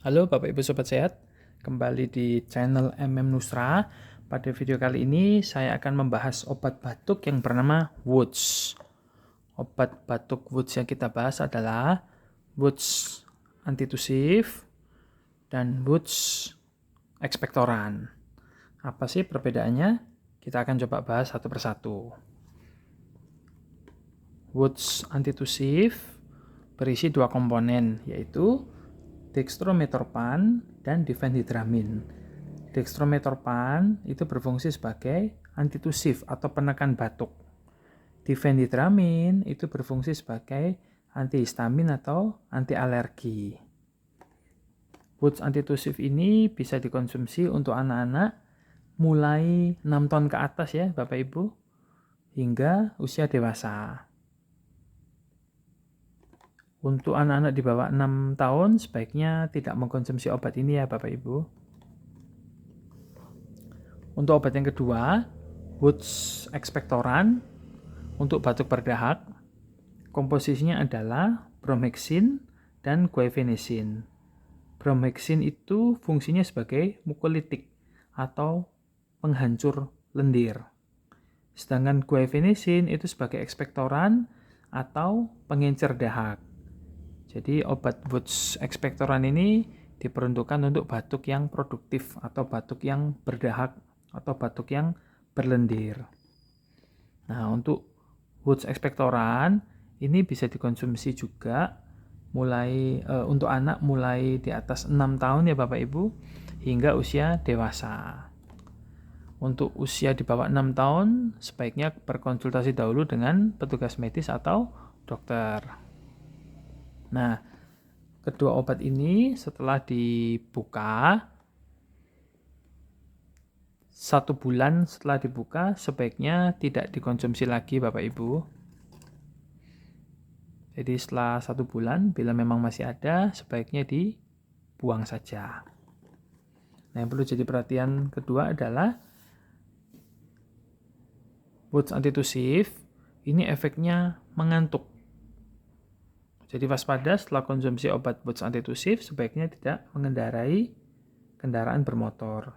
Halo Bapak Ibu Sobat Sehat, kembali di channel Nusra. Pada video kali ini saya akan membahas obat batuk yang bernama Woods. Obat batuk Woods yang kita bahas adalah Woods antitusif dan Woods ekspektoran. Apa sih perbedaannya? Kita akan coba bahas satu persatu. Woods antitusif berisi dua komponen, yaitu dextromethorphan dan diphenhydramine. Dextromethorphan itu berfungsi sebagai antitusif atau penekan batuk. Diphenhydramine itu berfungsi sebagai antihistamin atau anti alergi. Woods antitusif ini bisa dikonsumsi untuk anak-anak mulai 6 tahun ke atas ya Bapak Ibu, hingga usia dewasa. Untuk anak-anak di bawah 6 tahun sebaiknya tidak mengkonsumsi obat ini ya Bapak Ibu. Untuk obat yang kedua, Woods ekspektoran untuk batuk berdahak. Komposisinya adalah bromhexin dan guaifenesin. Bromhexin itu fungsinya sebagai mukolitik atau penghancur lendir. Sedangkan guaifenesin itu sebagai ekspektoran atau pengencer dahak. Jadi obat Woods ekspektoran ini diperuntukkan untuk batuk yang produktif atau batuk yang berdahak atau batuk yang berlendir. Nah, untuk Woods ekspektoran ini bisa dikonsumsi juga untuk anak mulai di atas 6 tahun ya Bapak Ibu hingga usia dewasa. Untuk usia di bawah 6 tahun sebaiknya berkonsultasi dahulu dengan petugas medis atau dokter. Nah, kedua obat ini setelah dibuka, 1 bulan setelah dibuka sebaiknya tidak dikonsumsi lagi Bapak Ibu. Jadi setelah 1 bulan, bila memang masih ada, sebaiknya dibuang saja. Nah, yang perlu jadi perhatian kedua adalah Woods antitusif, ini efeknya mengantuk. Jadi waspada setelah konsumsi obat Woods antitusif, sebaiknya tidak mengendarai kendaraan bermotor.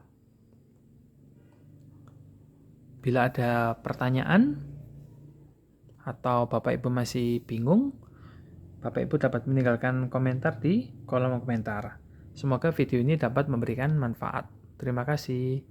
Bila ada pertanyaan atau Bapak Ibu masih bingung, Bapak Ibu dapat meninggalkan komentar di kolom komentar. Semoga video ini dapat memberikan manfaat. Terima kasih.